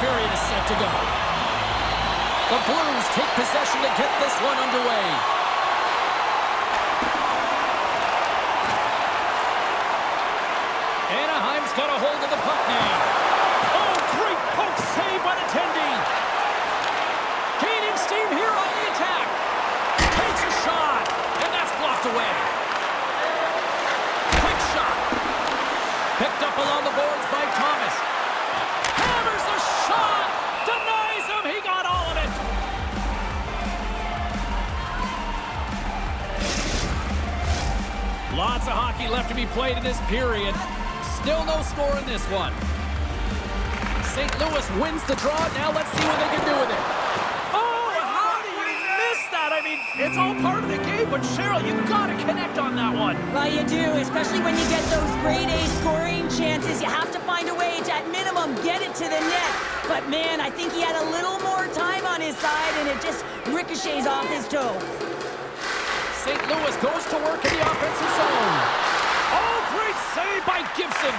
period is set to go. The Blues take possession to get this one underway. Anaheim's got a hold of the puck now. Oh, great poke save by the Tendy. Gaining steam here on the attack. Takes a shot, and that's blocked away. Quick shot. Picked up along the boards by Thomas. Hammers a shot. Denies him. He got all of it. Lots of hockey left to be played in this period. Still no score in this one. St. Louis wins the draw. Now let's see what they can do with it. Oh, how do you miss that? I mean, it's all part of the game, but Cheryl, you've got to connect on that one. Well, you do, especially when you get those grade A scoring chances. You have to find a way to, at minimum, get it to the net. But, man, I think he had a little more time on his side, and it just ricochets off his toe. St. Louis goes to work in the offensive zone. Oh, great save by Gibson.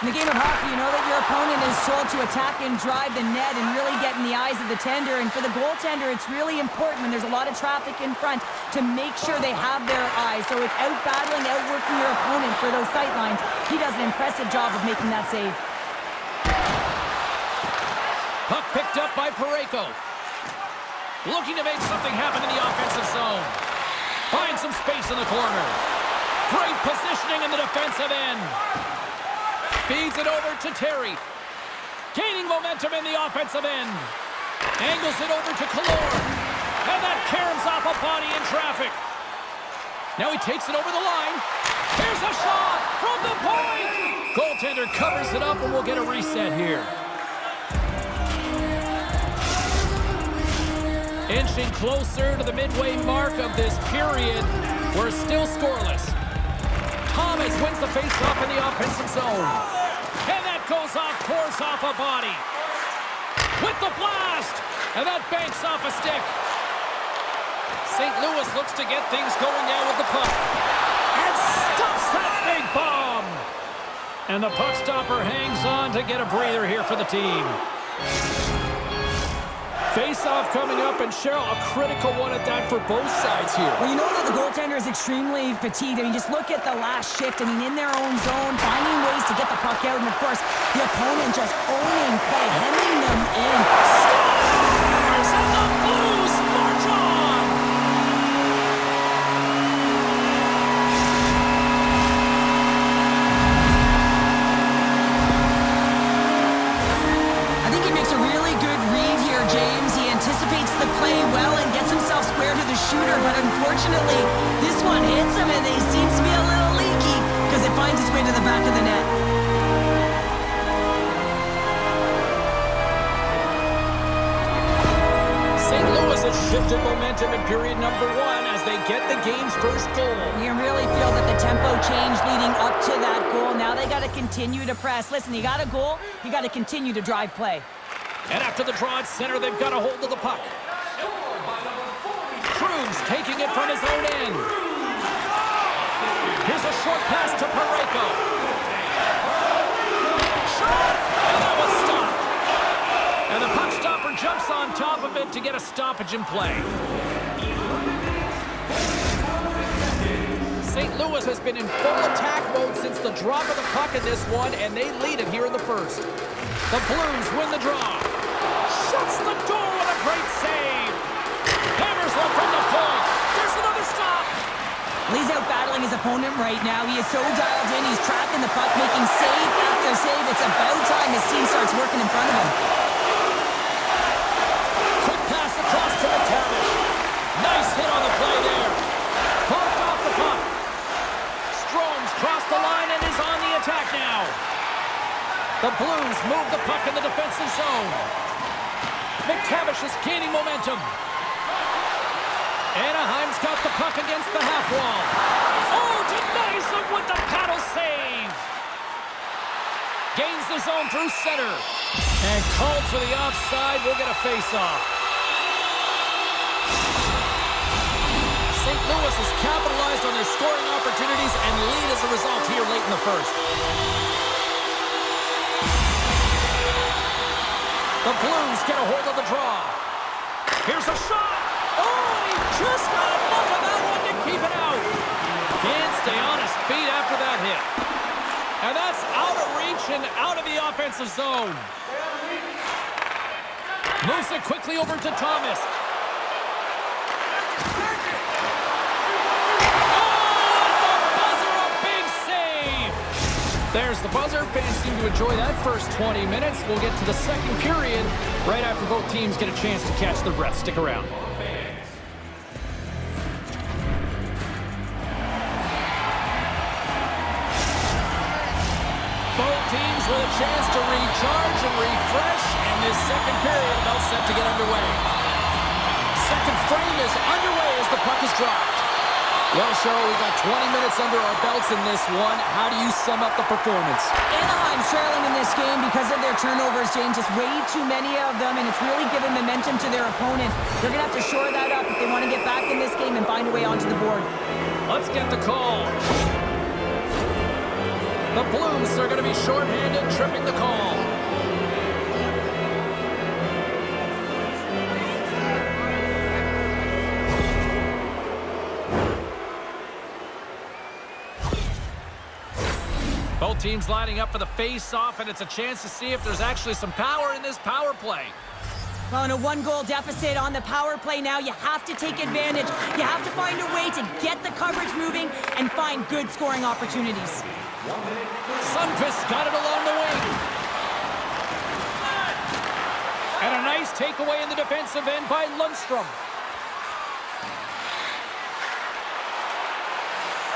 In the game of hockey, you know that your opponent is told to attack and drive the net and really get in the eyes of the tender. And for the goaltender, it's really important when there's a lot of traffic in front to make sure they have their eyes. So it's out-battling, outworking your opponent for those sight lines. He does an impressive job of making that save. Puck picked up by Parayko. Looking to make something happen in the offensive zone. Finds some space in the corner. Great positioning in the defensive end. Feeds it over to Terry. Gaining momentum in the offensive end. Angles it over to Kallor. And that caroms off a body in traffic. Now he takes it over the line. Here's a shot from the point. Goaltender covers it up and we'll get a reset here. Inching closer to the midway mark of this period. We're still scoreless. Thomas wins the faceoff in the offensive zone. And that goes off, pours off a body. With the blast. And that banks off a stick. St. Louis looks to get things going now with the puck. And stops that big bomb. And the puck stopper hangs on to get a breather here for the team. Face-off coming up, and Cheryl, a critical one at that for both sides here. Well, you know that the goaltender is extremely fatigued. I mean, just look at the last shift. I mean, in their own zone, finding ways to get the puck out, and of course, the opponent just owning play, hemming them in. Stars and the Blues march on! I think he makes a really good read here, James. He anticipates the play well and gets himself square to the shooter, but unfortunately, this one hits him and he seems to be a little leaky because it finds its way to the back of the net. St. Louis has shifted momentum in period number one as they get the game's first goal. You can really feel that the tempo changed leading up to that goal. Now they got to continue to press. Listen, you got a goal, you got to continue to drive play. And after the draw at center, they've got a hold of the puck. Cruz taking it from his own end. Here's a short pass to Parayko. Shot! And that was stopped. And the puck stopper jumps on top of it to get a stoppage in play. St. Louis has been in full attack mode since the drop of the puck in this one, and they lead it here in the first. The Blues win the draw. Shuts the door with a great save. Hammers one from the point. There's another stop. He's out battling his opponent right now. He is so dialed in. He's tracking the puck, making save after save. It's about time his team starts working in front of him. Quick pass across to McTavish. Nice hit on the play there. Bumped off the puck. Strome's crossed the line and is on the attack now. The Blues move the puck in the defensive zone. McTavish is gaining momentum. Anaheim's got the puck against the half wall. Oh, denies him with the paddle save. Gains the zone through center. And called for the offside. We'll get a face-off. St. Louis has capitalized on their scoring opportunities and lead as a result here late in the first. The Blues get a hold of the draw. Here's a shot. Oh, he just got enough of that one to keep it out. Can't stay on his feet after that hit. And that's out of reach and out of the offensive zone. Moves it quickly over to Thomas. There's the buzzer. Fans seem to enjoy that first 20 minutes. We'll get to the second period right after both teams get a chance to catch their breath. Stick around. Both teams with a chance to recharge and refresh, and this second period about set to get underway. Second frame is underway as the puck is dropped. Well, Cheryl, we've got 20 minutes under our belts in this one. How do you sum up the performance? Anaheim's trailing in this game because of their turnovers, James. Just way too many of them, and it's really given momentum to their opponent. They're going to have to shore that up if they want to get back in this game and find a way onto the board. Let's get the call. The Blues are going to be shorthanded, tripping the call. Both teams lining up for the face-off, and it's a chance to see if there's actually some power in this power play. Well, in a one-goal deficit on the power play now, you have to take advantage. You have to find a way to get the coverage moving and find good scoring opportunities. Sundqvist got it along the wing. And a nice takeaway in the defensive end by Lundstrom.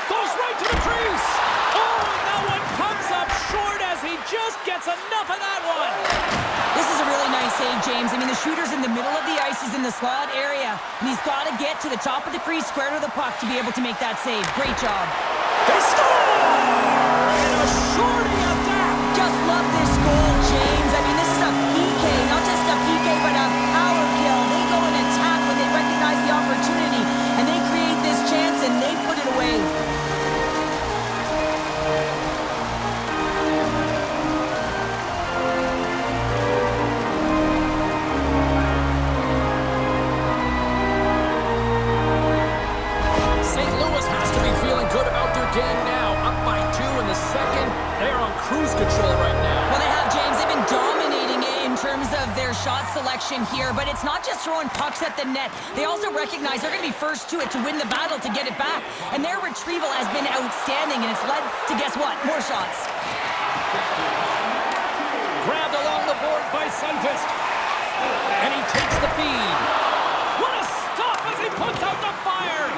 Goes right to the crease. Oh, and that one comes up short as he just gets enough of that one. This is a really nice save, James. I mean, the shooter's in the middle of the ice. He's in the slot area, and he's got to get to the top of the crease, square to the puck to be able to make that save. Great job. They score! And a shorty of that. Just love this goal, James. I mean, this is a PK, not just a PK, but a power kill. They go and attack when they recognize the opportunity, and they create this chance, and they put it away. Game now, up by 2 in the second. They are on cruise control right now. Well, they have, James. They've been dominating in terms of their shot selection here, but it's not just throwing pucks at the net. They also recognize they're going to be first to it to win the battle, to get it back. And their retrieval has been outstanding, and it's led to, guess what, more shots. Grabbed along the board by Sundqvist. And he takes the feed. What a stop as he puts out the fire!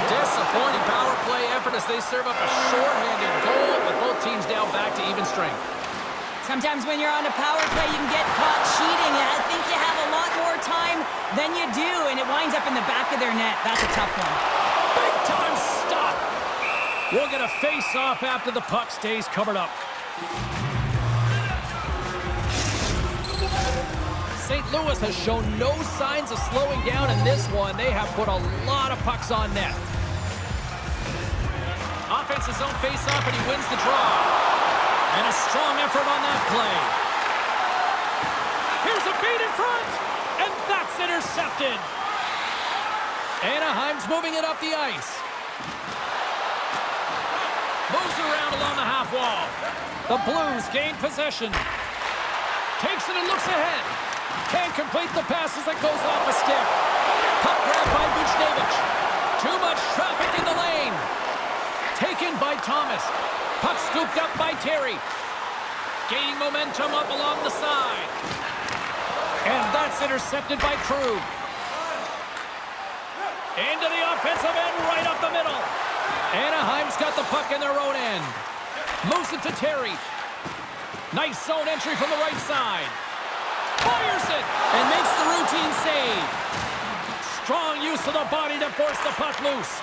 Disappointing power play effort as they serve up a short-handed goal, but both teams now back to even strength. Sometimes when you're on a power play, you can get caught cheating, and I think you have a lot more time than you do, and it winds up in the back of their net. That's a tough one. Big-time stop! We'll get a face-off after the puck stays covered up. St. Louis has shown no signs of slowing down in this one. They have put a lot of pucks on net. Offensive zone face-off, and he wins the draw. And a strong effort on that play. Here's a feed in front, and that's intercepted. Anaheim's moving it up the ice. Moves around along the half wall. The Blues gain possession. Takes it and looks ahead. Can't complete the pass as it goes off a stick. Puck grab by Buchnevich. Too much traffic in the lane. Taken by Thomas. Puck scooped up by Terry. Gaining momentum up along the side. And that's intercepted by Krug. Into the offensive end, right up the middle. Anaheim's got the puck in their own end. Moves it to Terry. Nice zone entry from the right side. Fires it and makes the routine save. Strong use of the body to force the puck loose.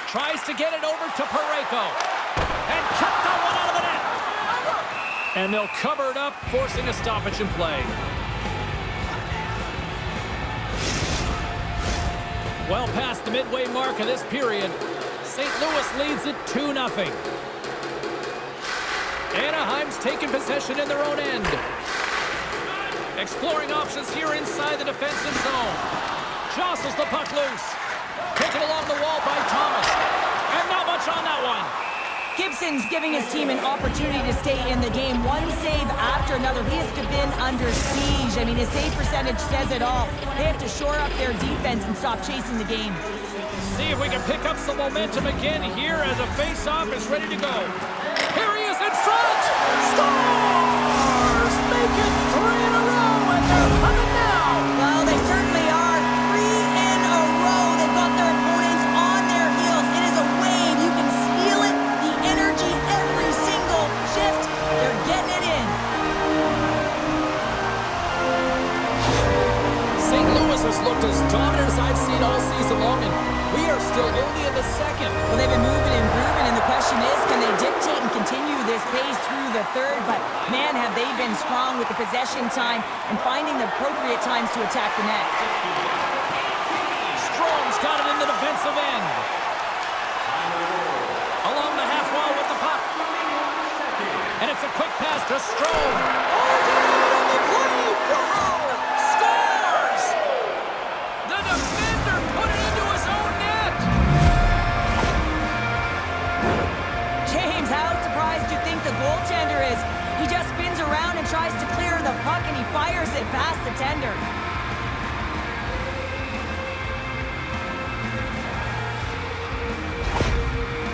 Tries to get it over to Parayko. And kept that one out of the net. And they'll cover it up, forcing a stoppage in play. Well past the midway mark of this period, St. Louis leads it 2-0. Anaheim's taken possession in their own end. Exploring options here inside the defensive zone. Jostles the puck loose. Taken along the wall by Thomas. And not much on that one. Gibson's giving his team an opportunity to stay in the game. One save after another. He has been under siege. I mean, his save percentage says it all. They have to shore up their defense and stop chasing the game. See if we can pick up some momentum again here as a face-off is ready to go. Here he is in front! Stars! Make it 3 in a row, and they're coming now! Well, they certainly are. 3 in a row. They've got their opponents on their heels. It is a wave. You can feel it. The energy every single shift. They're getting it in. St. Louis has looked as dominant as I've seen all season long, and we are still only in the second. Well, they've been moving and grooving, and the question is, can they dictate and continue this pace through the third? But, man, have they been strong with the possession time and finding the appropriate times to attack the net. Strom's got it in the defensive end. Along the half wall with the puck. And it's a quick pass to Strom. Oh, on the play! Wow! Scores! The defender put it into his own net! James, how surprised do you think the goaltender is? He just spins around and tries to clear the puck, and he fires it past the tender.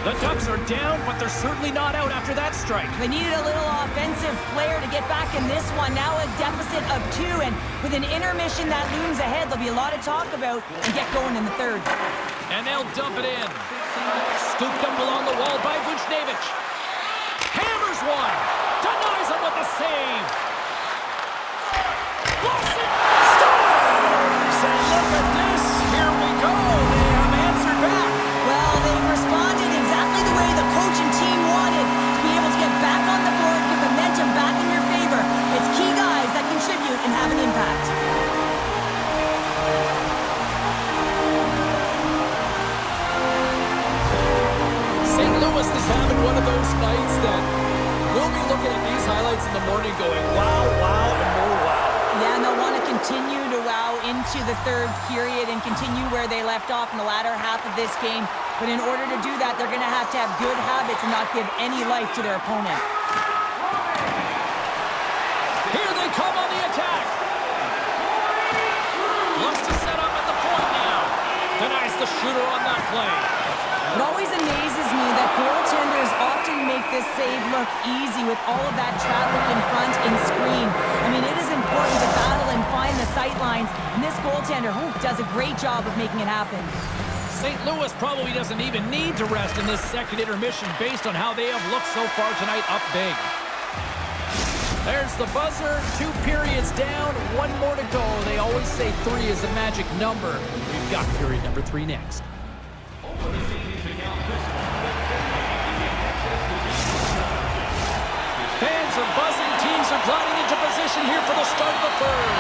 The Ducks are down, but they're certainly not out after that strike. They needed a little offensive flair to get back in this one. Now a deficit of 2, and with an intermission that looms ahead, there'll be a lot of talk about and get going in the third. And they'll dump it in. Scooped up along the wall by Vucinovic. Hammers one. Denies him with the save. Lawson scores! And look at this. Here we go. They have answered back. Well, they've responded exactly the way the coach and team wanted, to be able to get back on the board, get momentum back in your favor. It's key guys that contribute and have an impact. St. Louis is having one of those nights that we'll be looking at these highlights in the morning going, wow, wow, and more wow. Yeah, and they'll want to continue to wow into the third period and continue where they left off in the latter half of this game. But in order to do that, they're going to have good habits and not give any life to their opponent. Here they come on the attack. Looks to set up at the point now. Denies the shooter on that play. It always amazes me that goaltenders often make this save look easy with all of that traffic in front and screen. I mean, it is important to battle and find the sight lines, and this goaltender does a great job of making it happen. St. Louis probably doesn't even need to rest in this second intermission based on how they have looked so far tonight up big. There's the buzzer, 2 periods down, 1 more to go. They always say 3 is the magic number. We've got period number 3 next. Fans are buzzing. Teams are gliding into position here for the start of the third.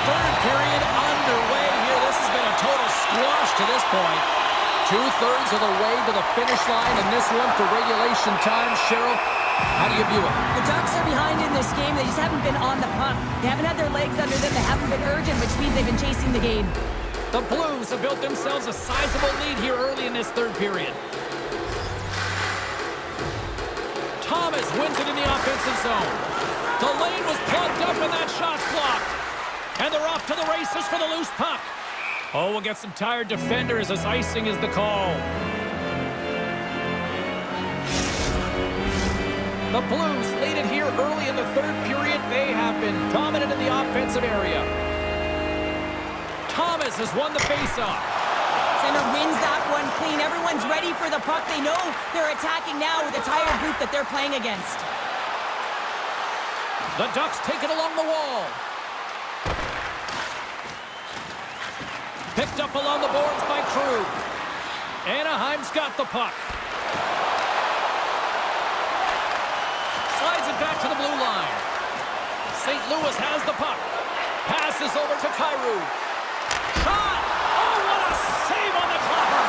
Third period underway here. This has been a total squash to this point. 2/3 of the way to the finish line, and this one for regulation time. Cheryl, how do you view it? The Ducks are behind in this game. They just haven't been on the puck. They haven't had their legs under them. They haven't been urgent, which means they've been chasing the game. The Blues have built themselves a sizable lead here early in this third period. Thomas wins it in the offensive zone. The lane was plugged up and that shot's blocked. And they're off to the races for the loose puck. Oh, we'll get some tired defenders as icing is the call. The Blues lead it here early in the third period. They have been dominant in the offensive area. Thomas has won the faceoff. Center wins that one clean. Everyone's ready for the puck. They know they're attacking now with a tired group that they're playing against. The Ducks take it along the wall. Picked up along the boards by Crew. Anaheim's got the puck. Slides it back to the blue line. St. Louis has the puck. Passes over to Kyrou. Shot! Oh, what a save on the clapper!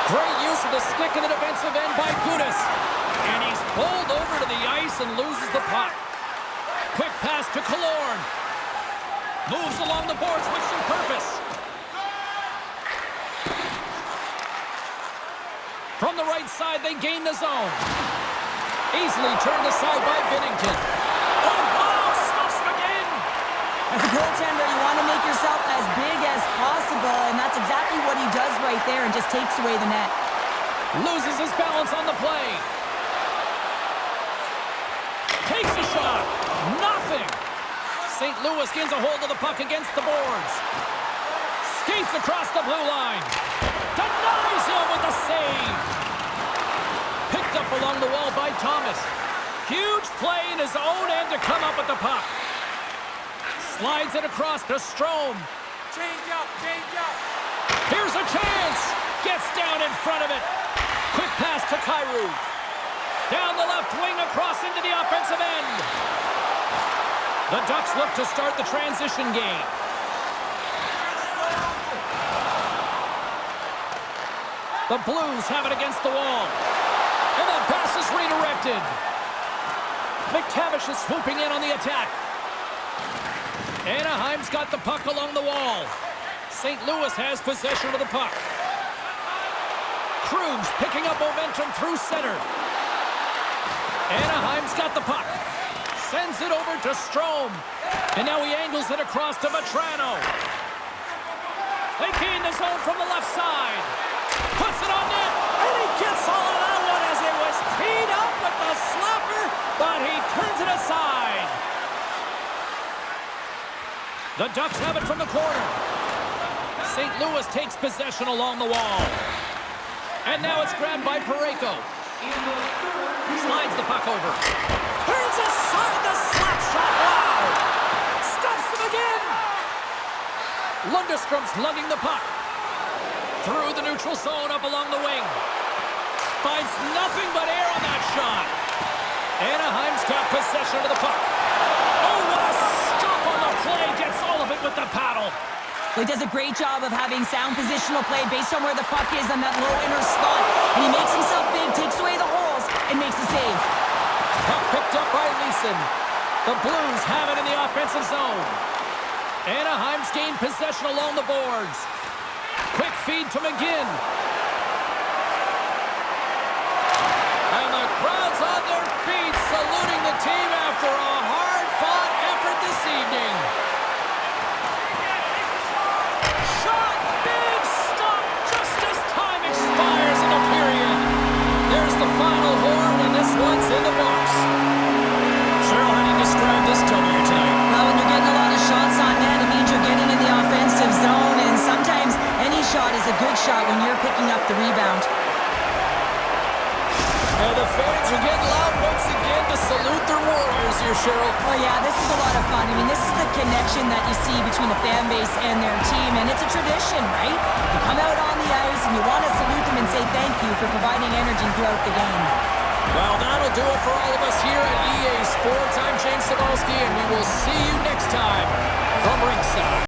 Great use of the stick in the defensive end by Gudas. And he's pulled over to the ice and loses the puck. Quick pass to Killorn. Moves along the boards with some purpose. From the right side, they gain the zone. Easily turned aside by Binnington. Oh, wow! Stops him again! As a goaltender, you want to make yourself as big as possible, and that's exactly what he does right there and just takes away the net. Loses his balance on the play. Takes a shot. Nothing. St. Louis gains a hold of the puck against the boards. Skates across the blue line. Denies him with a save. Picked up along the wall by Thomas. Huge play in his own end to come up with the puck. Slides it across to Strome. Change up, change up. Here's a chance. Gets down in front of it. Quick pass to Kyrou. Down the left wing across into the offensive end. The Ducks look to start the transition game. The Blues have it against the wall. And that pass is redirected. McTavish is swooping in on the attack. Anaheim's got the puck along the wall. St. Louis has possession of the puck. Krug's picking up momentum through center. Anaheim's got the puck. Sends it over to Strome. And now he angles it across to Vatrano. They gain the zone from the left side. Puts it on net. And he gets all of that one as it was teed up with the slapper. But he turns it aside. The Ducks have it from the corner. St. Louis takes possession along the wall. And now it's grabbed by Parayko. Slides the puck over. Turns aside the slap shot. Wow! Stuffs him again. Lundstrom's lugging the puck. Through the neutral zone up along the wing. Finds nothing but air on that shot. Anaheim's got possession of the puck. Oh, what a stop on the play. Gets all of it with the paddle. He does a great job of having sound positional play based on where the puck is on that low inner slot. And he makes himself big, takes away the holes, and makes the save. Puck picked up by Leeson. The Blues have it in the offensive zone. Anaheim's gained possession along the boards. Quick feed to McGinn. And the crowd's on their feet saluting the team after a hard-fought effort this evening. Shot! Big stop! Just as time expires in the period. There's the final horn, and this one's in the box. Cheryl, how do you describe this time here tonight? Well, when you're getting a lot of shots on net, it means you're getting in the offensive zone, and sometimes any shot is a good shot when you're picking up the rebound. And the fans are getting loud once again to salute their Warriors here, Cheryl. Oh, yeah, this is a lot of fun. I mean, this is the connection that you see between the fan base and their team, and it's a tradition, right? You come out on the ice, and you want to salute them and say thank you for providing energy throughout the game. Well, that'll do it for all of us here at EA Sports. I'm James Cybulski, and we will see you next time from ringside.